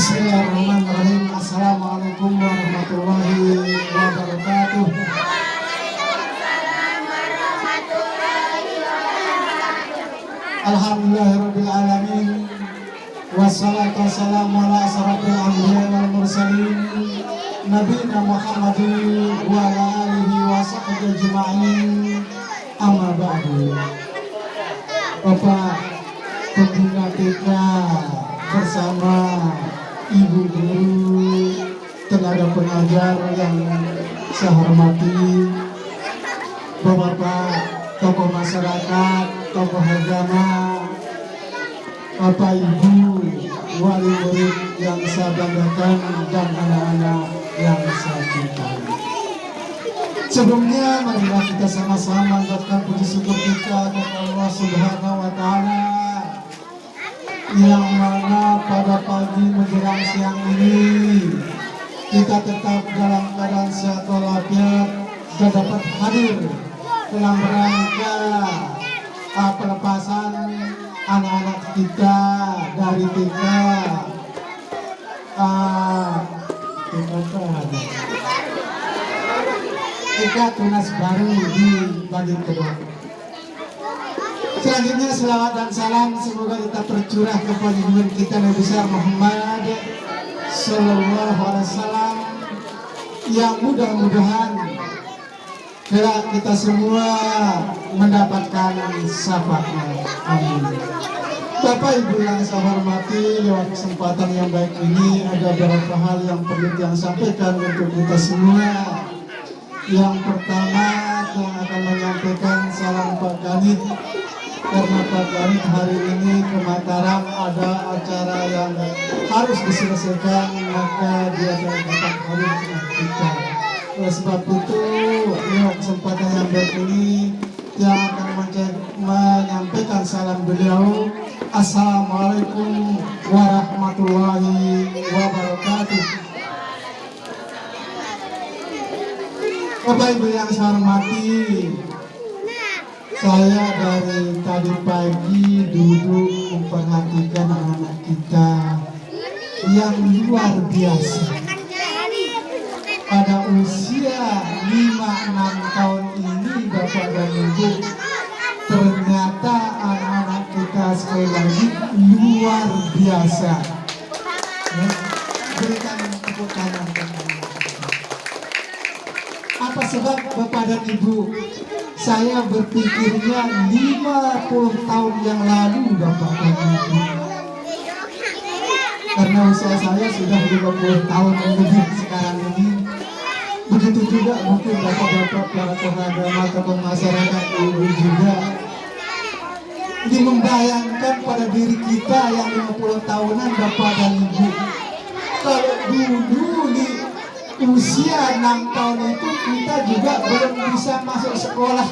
Bismillahirrahmanirrahim. Assalamualaikum warahmatullahi wabarakatuh. Alhamdulillahirabbil alamin. Wassalatu wassalamu ala asyrafil anbiya wal mursalin nabiyina Muhammadin wa ala alihi wa sahbihi ajma'in. Amma ba'du. Bapak pembina TK bersama ibu guru, tenaga pengajar yang saya hormati, bapak-bapak, tokoh masyarakat, tokoh agama, bapak ibu, wali murid yang saya banggakan, dan anak-anak yang saya cintai. Sebelumnya marilah kita sama-sama mengucapkan puji syukur kita kepada Allah Subhanahu wa Ta'ala, yang mana pada pagi menjelang siang ini kita tetap dalam keadaan sehat walafiat dan dapat hadir dalam rangka pelepasan anak-anak kita dari TK Tunas Baru di bagian kedua. Selanjutnya selawat dan salam semoga kita tercurah kepada junjungan kita Nabi besar Muhammad Sallallahu Alaihi Wasallam, yang mudah-mudahan kita semua mendapatkan syafaatnya. Amin. Bapak Ibu yang saya hormati, lewat kesempatan yang baik ini ada beberapa hal yang perlu yang sampaikan untuk kita semua. Yang pertama, yang akan menyampaikan salam Pak Ganit, karena Pak Ganit hari ini ke Mataram ada acara yang harus diselesaikan, maka dia dapat hadir dengan kita. Oleh sebab itu, lewat kesempatan yang baik ini, yang akan menyampaikan salam beliau, Assalamualaikum warahmatullahi wabarakatuh. Bapak Ibu yang saya hormati, saya dari tadi pagi duduk memperhatikan anak kita yang luar biasa. Pada usia 5-6 tahun ini, Bapak dan Ibu, ternyata anak-anak kita sekali lagi luar biasa. Ya, berikan tepuk tangan. Apa sebab Bapak dan Ibu? Saya berpikirnya 50 tahun yang lalu, Bapak dan Ibu. Karena usia saya sudah 50 tahun lebih sekarang ini. Begitu juga mungkin Bapak-bapak para tokoh agama, tokoh masyarakat, ibu juga. Ini membayangkan pada diri kita yang 50 tahunan, Bapak dan Ibu. Kalau dulu di usia 6 tahun itu kita juga belum bisa masuk sekolah.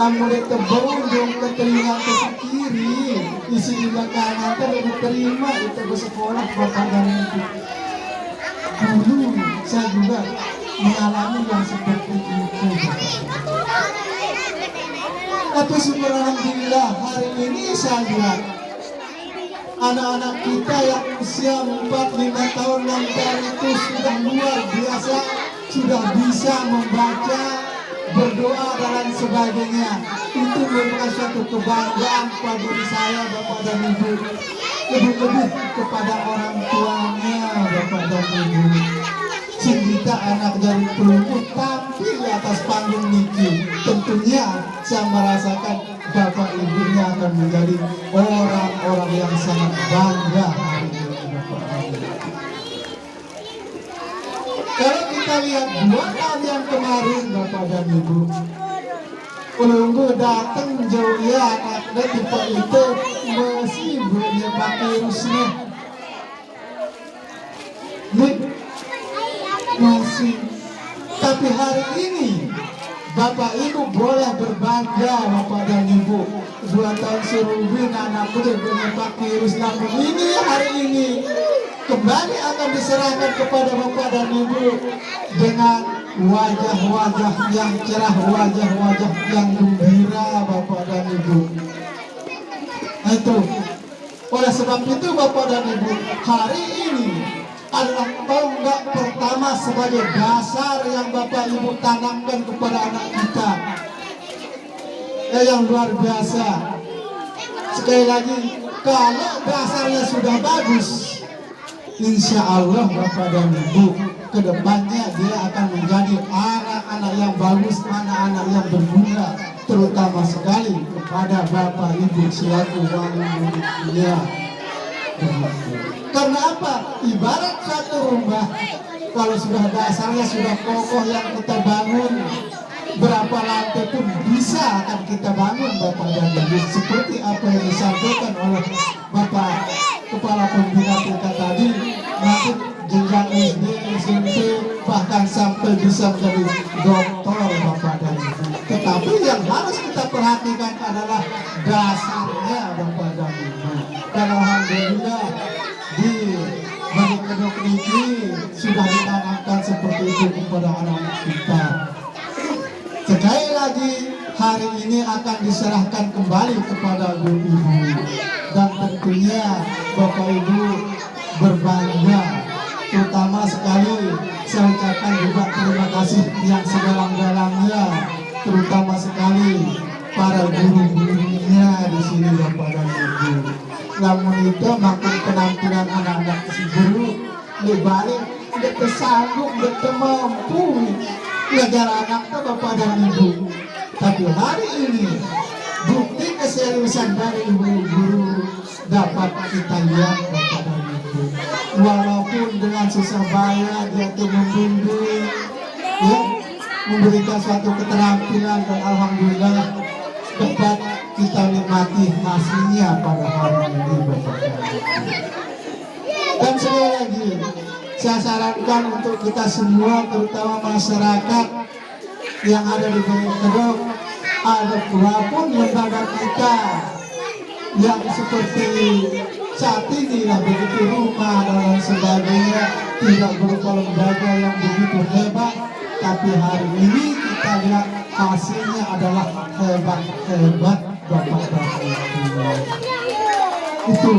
Kamu tebung ke telinga ke kiri, isi di kanan itu terima itu ke sekolah, Bapak dan Ibu. Dulu saya juga mengalami yang seperti itu. Tapi syukur alhamdulillah hari ini saya lihat anak-anak kita yang usia 4-5 tahun itu sudah luar biasa, sudah bisa membaca, berdoa dan sebagainya. Itu merupakan suatu kebanggaan pada diri saya, Bapak dan Ibu. Lebih-lebih kepada orang tuanya, Bapak dan Ibu. Kita anak dari peluput tampil di atas panggung niki. Tentunya saya merasakan Bapak Ibunya akan menjadi orang-orang yang sangat bangga hari ini, Bapak Ibu. Kalau kita lihat 2 tahun yang kemarin, Bapak dan Ibu, penunggu datang jauh ya anaknya tipe itu masih punya virusnya. Masih. Tapi hari ini Bapak Ibu boleh berbangga, Bapak dan Ibu. 2 tahun Surubin anakku punya virus, namun ini hari ini kembali akan diserahkan kepada Bapak dan Ibu dengan wajah-wajah yang cerah, wajah-wajah yang gembira, Bapak dan Ibu. Nah itu Oleh sebab itu Bapak dan Ibu, hari ini adalah tonggak pertama sebagai dasar yang Bapak Ibu tanamkan kepada anak kita. Yang luar biasa. Sekali lagi, kalau dasarnya sudah bagus, insya Allah Bapak dan Ibu, kedepannya dia akan menjadi anak-anak yang bagus, anak-anak yang berguna, terutama sekali kepada Bapak Ibu selaku wali muridnya. Karena apa? Ibarat satu rumah, kalau sudah dasarnya sudah kokoh yang kita bangun, berapa lantai pun bisa akan kita bangun Bapak dan Ibu. Seperti apa yang disampaikan oleh Bapak Kepala Pembina TK tadi, nanti jenjang SD, SMP, bahkan sampai bisa menjadi doktor Bapak dan Ibu. Tetapi yang harus kita perhatikan adalah dasarnya Bapak dan Ibu. Dan alhamdulillah di bagi kedok negeri sudah ditanamkan seperti itu kepada anak-anak kita. Sekali lagi, hari ini akan diserahkan kembali kepada ibu-ibu, dan tentunya Bapak Ibu berbangga. Terutama sekali saya ucapkan juga terima kasih yang sedalam-dalamnya, terutama sekali para guru-gurunya di sini Bapak dan Ibu. Namun itu makin penampilan anak-anak si guru dibalik, tidak tersanggup, tidak mampu ngajar anak itu Bapak dan Ibu. Tapi hari ini bukti keseriusan dari ibu-guru dapat kita lihat Bapak dan Ibu. Walaupun dengan susah payah dia itu membimbing, ya, memberikan suatu keterampilan, dan alhamdulillah dapat kita nikmati hasilnya pada hari ini Bapak dan Ibu. Dan sekali lagi saya sarankan untuk kita semua, terutama masyarakat yang ada di Kedok, ada walaupun lembaga kita yang seperti saat ini lah, begitu rumah dan lain sebagainya, tidak berupa lembaga yang begitu hebat, tapi hari ini kita lihat hasilnya adalah hebat-hebat Bapak dan Ibu. Itu.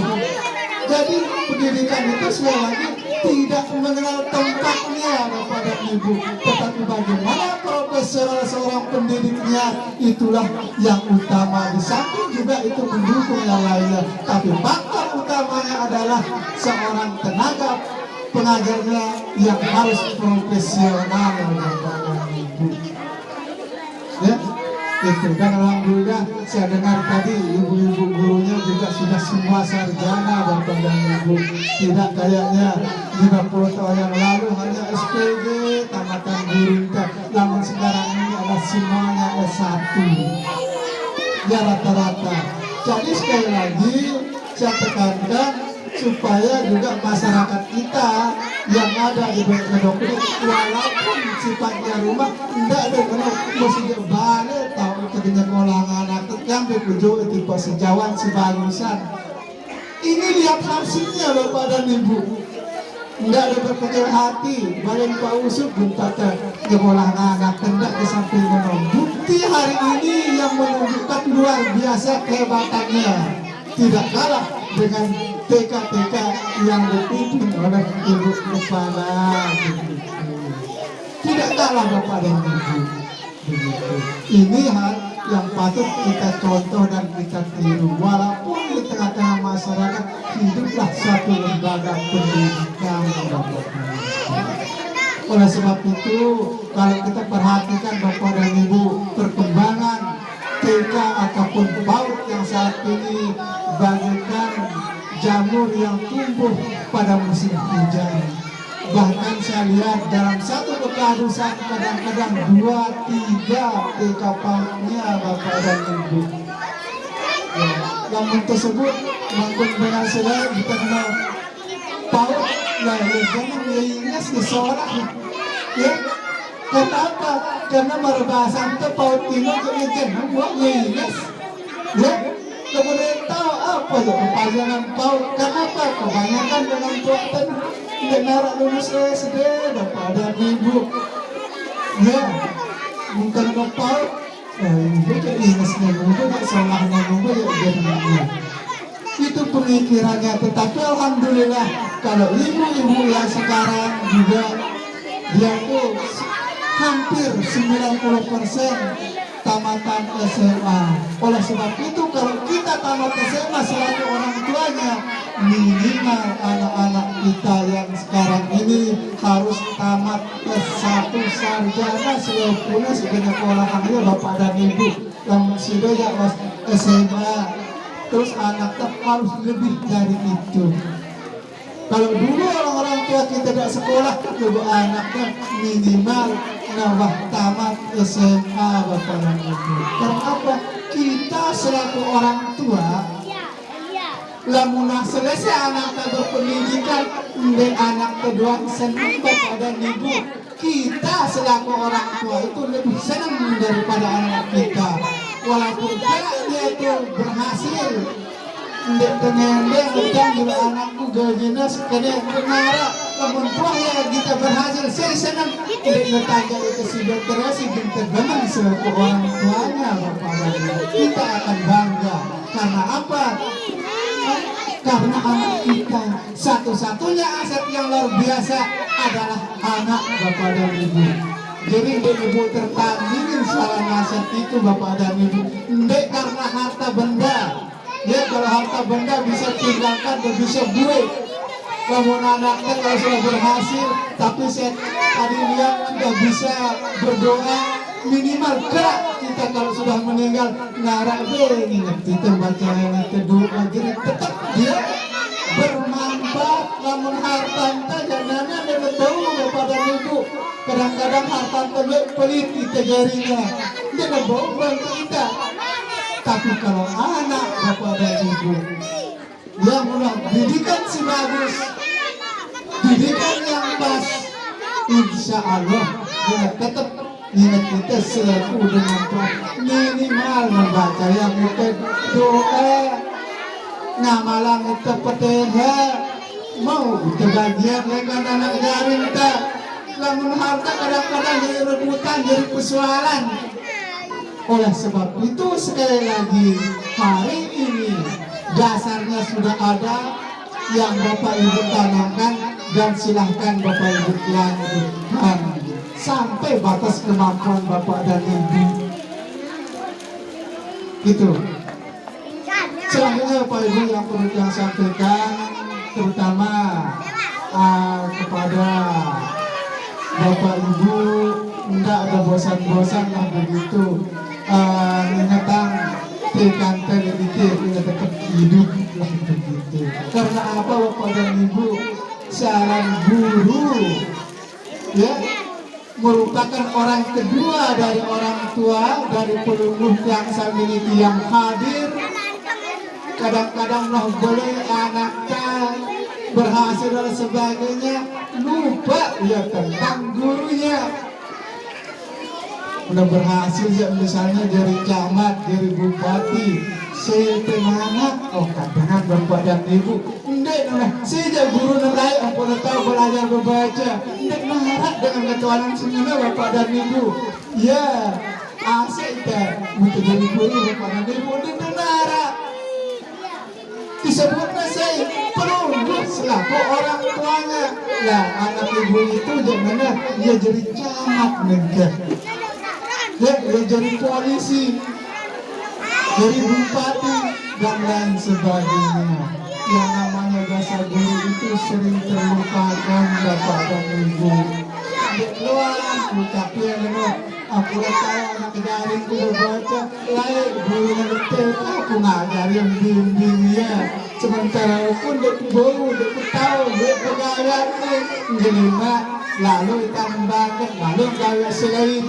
Jadi pendidikan itu sekali lagi tidak mengenal tempatnya Bapak dan Ibu, tetapi bagaimana profesional seorang pendidiknya, itulah yang utama. Di samping juga itu mendukung yang lainnya, tapi faktor utamanya adalah seorang tenaga pengajarnya yang harus profesional Bapak dan Ibu. Ya, itu. Dan alhamdulillah saya dengar tadi ibu-ibu gurunya juga sudah semua sarjana Bapak dan Ibu. Tidak kayaknya 50 tahun yang lalu hanya SPG, tamatan guru, namun sekarang ini ada semuanya S1 ya rata-rata. Jadi sekali lagi saya tekankan supaya juga masyarakat kita yang ada di Kedok ini, walaupun sifatnya rumah, tidak ada kalau mesti balik tahu ketika kolangan atau yang berkunjung itu sejauhan sebagusan. Ini lihat hasilnya Bapak dan Ibu. Tidak ada berpikir hati, balik Pak Usuk buntatan kolangan anak tidak ke samping menong. Bukti hari ini yang menunjukkan luar biasa kehebatannya, tidak kalah dengan TK-TK yang dipimpin oleh Ibu Kepala. Tidak kalah Bapak dan Ibu. Ini hal yang patut kita contoh dan kita tiru. Walaupun di tengah-tengah masyarakat hiduplah suatu lembaga pendidikan. Oleh sebab itu, kalau kita perhatikan Bapak dan Ibu, perkembangan TK ataupun PAUD yang saat ini bagaikan jamur yang tumbuh pada musim hujan. Bahkan saya lihat dalam satu pekadusan kadang-kadang 2-3 TK PAUD-nya Bapak dan Ibu. Ya, namun tersebut maupun dengan sedang kita kenal PAUD lah, ya, jangan ingat seseorang. Ya, karena apa? Karena berbahasa kita PAUD ini jadi jangan buat ingat. Ya, kemudian tahu apa ya kepanjangan PAUD? Kenapa? Kebanyakan dengan buatan anak lulus SD Bapak dan Ibu. Ya, bukan ke PAUD. Ibu jadi ingatnya nunggu, tak salahnya nunggu ya jadi. itu pemikirannya. Tetapi alhamdulillah kalau ibu-ibu yang sekarang juga dia tuh hampir 90% tamatan SMA. Oleh sebab itu kalau kita tamat SMA selaku orang tuanya, minimal anak-anak kita yang sekarang ini harus tamat S1 sarjana selalunya segenap olahannya bapak dan ibu. Yang sudah ya SMA, terus anaknya harus lebih dari itu. Kalau dulu orang-orang tua kita tidak sekolah, coba anaknya minimal nambah tamat SMA bapak dan ibu. Karena apa? Kita selaku orang tua, lamun selesai anaknya berpendidikan, dan anak kedua senang bapak dan ibu. Kita selaku orang tua itu lebih senang daripada anak kita. Walaupun dia itu berhasil, dengan dia ngedang juga anakku gajinya sekadar kenara. Namun tua ya kita berhasil, saya senang. Tidak ngetanya itu si dokter, si bintar memang selaku orang tuanya bapak dan ibu. Kita akan bangga. Karena apa? Karena anak kita satu-satunya aset yang luar biasa adalah anak bapak dan ibu. Jadi ibu tertandingin salah aset itu bapak dan ibu. Tidak karena harta benda. Ya kalau harta benda bisa tinggalkan dan bisa buat. Namun anaknya kalau sudah berhasil, tapi saya tadi lihat sudah bisa berdoa minimal gerak. Kita kalau sudah meninggal narak ingat kita baca yang itu doa, jadi tetap dia bermanfaat. Namun harta jangannya dia tahu bapak dan ibu. Kadang-kadang harta pelit kita jarinya, dia bau bantu kita. Tapi kalau anak bapak dan ibu yang mulai didikan si bagus, didikan yang pas, insya Allah dia tetap ingat kita selaku dengan Tuhan. Minimal membaca yang itu doa, ngamalang itu peteha, mau itu gajian dengan anak jaring tak. Namun harta kadang-kadang jadi rebutan, jadi persoalan. Oleh sebab itu sekali lagi hari ini dasarnya sudah ada yang bapak ibu tanamkan, dan silahkan bapak ibu lanjutkan sampai batas kemampuan bapak dan ibu. Gitu. Selanjutnya bapak ibu yang perlu saya sampaikan, terutama kepada bapak ibu, tidak ada bosan-bosan lah begitu. Ingatan tekan televisi kita tetap hidup lah begitu. Karena apa bapak dan ibu, seorang guru ya merupakan orang kedua dari orang tua, dari peluluh yang saya miliki yang hadir. Kadang-kadang lah boleh anaknya berhasil dan sebagainya, lupa ya tentang gurunya. Udah berhasil ya misalnya dari camat, dari bupati, saya penganak, kadang bapak dan ibu, enggak saya jadi guru nilai, ampun tahu belajar membaca, enggak marah dengan ketuanan semuanya bapak dan ibu. Ya, asik deh, untuk jadi guru bapak dan ibu, enggak marah. Disebutnya saya perlu selaku orang tuanya. Lah anak ibu itu jangan dia jadi camat negara. Dia jadi polisi, jadi bupati, dan lain sebagainya. Yang namanya jasa guru itu sering terlupakan bapak dan ibu. Dia keluar, ucapnya lewat, aku udah tahu anak jaring ku baca, lain guru ngerti, aku ngajar yang bimbingnya. Sementara pun dia bau, dia tahu, dia pegawai, ngelima, lalu tambahkan, lalu gaya selain.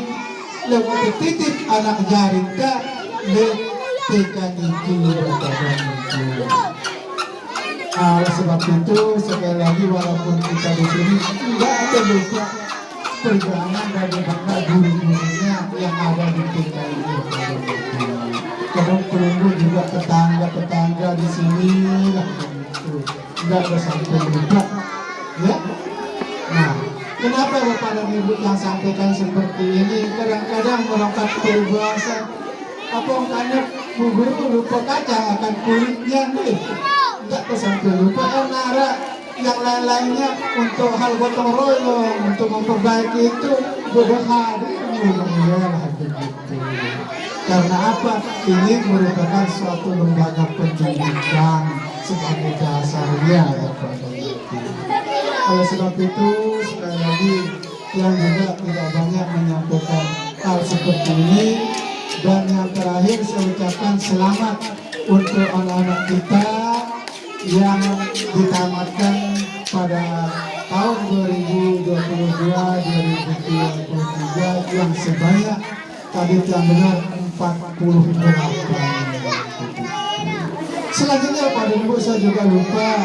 Lalu titip anak jaring ka tekan itu badan itu. Oleh sebab itu sekali lagi walaupun kita di sini tidak ada lupa perjuangan dari bangsa guru-gurunya yang ada di tingkat ini. Perlu juga tetangga-tetangga di sini lah begitu. Tidak ada sampai lupa, ya. Nah. Kenapa bapak dan ibu yang sampaikan seperti ini? Kadang-kadang merangkap peribahasa, apa makanya bu guru lupa kaca akan kulitnya nih. tidak sampai lupa nara yang lain-lainnya untuk hal gotong royong untuk memperbaiki itu sudah hadir mudah-mudahan begitu. Karena apa? Ini merupakan suatu lembaga pendidikan sebagai dasarnya ya Pak. Oleh sebab itu sekali lagi yang juga tidak banyak menyampaikan hal seperti ini. Dan yang terakhir saya ucapkan selamat untuk anak-anak kita yang ditamatkan pada tahun 2022-2023 yang sebanyak tadi yang benar 48. Selanjutnya Pak Ibu saya juga lupa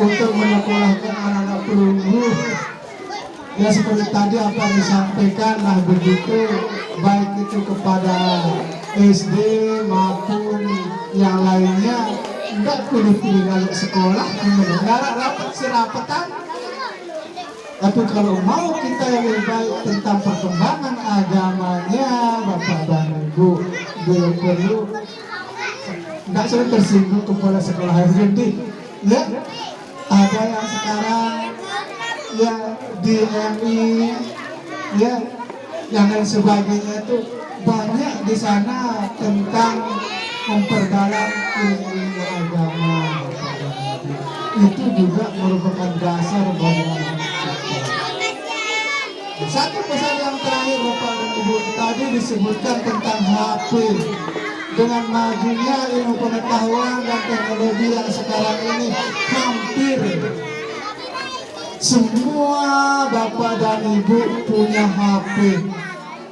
untuk menyekolahkan anak-anak perunggu. Ya seperti tadi apa yang disampaikan lah begitu, baik itu kepada SD maupun yang lainnya, tidak pilih-pilih kalau sekolah mendengar rapat serapatan. Tapi kalau mau kita yang lebih baik tentang perkembangan agamanya Bapak dan Ibu, beliau perlu tidak sering tersinggung kepala sekolah SD. Ya, ada yang sekarang ya di MI ya yang lain sebagainya itu banyak di sana tentang memperdalam ilmu agama. Itu juga merupakan dasar bagi anak kita. Satu pesan yang terakhir Bapak dan Ibu, tadi disebutkan tentang HP. Dengan majunya ilmu pengetahuan dan teknologi yang sekarang ini hampir semua Bapak dan Ibu punya HP.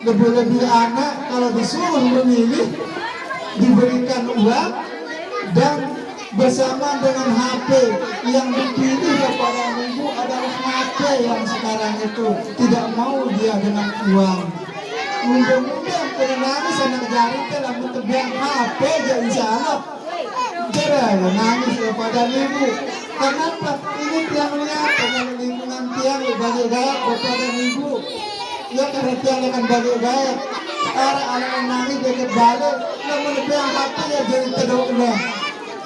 Lebih-lebih anak kalau disuruh memilih diberikan uang dan bersama dengan HP yang dipilih Bapak dan Ibu adalah HP yang sekarang itu tidak mau dia dengan uang. Mudah-mudahan penangis anak jari dalam tebang HP jadi salah. Cerai nangis Bapak dan Ibu. Kenapa? Ini tiangnya dengan lingkungan tiang bagi gaya Bapak dan Ibu. Ya karena tiang akan bagi gaya. Sekarang anak nangis dekat balik, namun tiang HP ya jadi terdoa.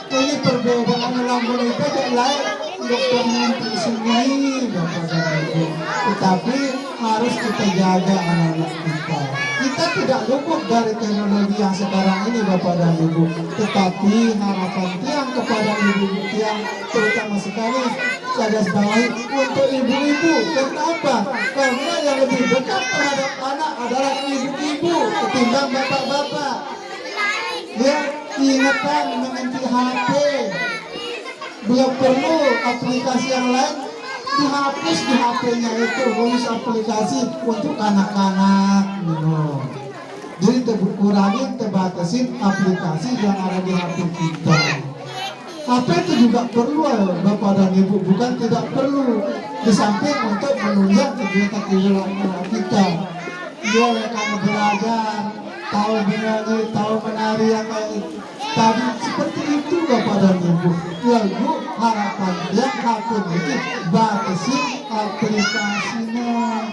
Ini perbedaan dalam mereka yang lain dokter nanti sendiri Bapak dan Ibu. Tetapi harus kita jaga anak-anak kita. Kita tidak luput dari teknologi yang sekarang ini Bapak dan Ibu. Tetapi harapan tiang kepada ibu-ibu tiang terutama sekali saya bawahi untuk ibu-ibu. Kenapa? Karena yang lebih dekat terhadap anak adalah ibu-ibu ketimbang bapak-bapak. Ya, ingatkan mengenai HP. Bila perlu aplikasi yang lain dihapus di HP-nya itu, bonus aplikasi untuk anak-anak minum. Jadi kurangin, terbatasin aplikasi yang ada di HP kita. HP itu juga perlu Bapak dan Ibu, bukan tidak perlu. Di samping untuk menunjang kegiatan kita. Dia akan belajar, tahu menyanyi, tahu menari yang lain. Tadi seperti itu Bapak dan Ibu. Ya Bu, harapan yang HP itu batasin aplikasinya.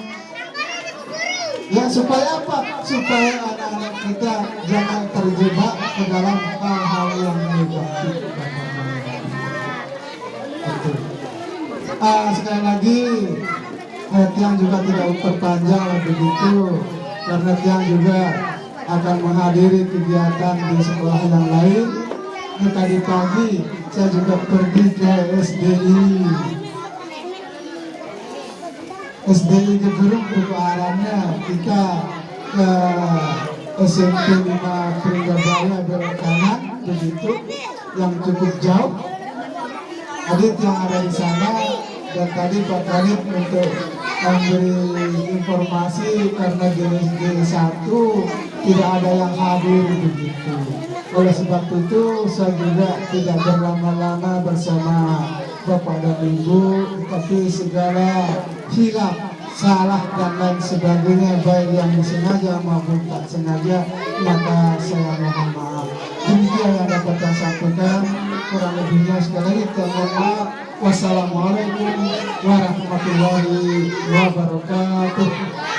Ya supaya apa? Supaya anak-anak kita jangan terjebak ke dalam hal-hal yang negatif. Sekali lagi Tiang juga tidak perpanjang begitu, karena Tiang juga akan menghadiri kegiatan di sekolah yang lain. Tadi pagi saya juga pergi ke SDI Gegerung kebarannya, kita ke SMP 5 Pringgabaya belok kanan begitu, yang cukup jauh. Adit yang ada di sana, dan tadi Pak Kanit untuk memberi informasi karena jenis G1 tidak ada yang hadir begitu. Oleh sebab itu saya juga tidak berlama-lama bersama Bapak dan Ibu, tapi segala hilaf, salah dan lain sebagainya baik yang disengaja maupun tak sengaja, maka saya mohon maaf. Demikian yang dapat saya sampaikan, kurang lebihnya sekali lagi mohon maaf. Wassalamualaikum warahmatullahi wabarakatuh.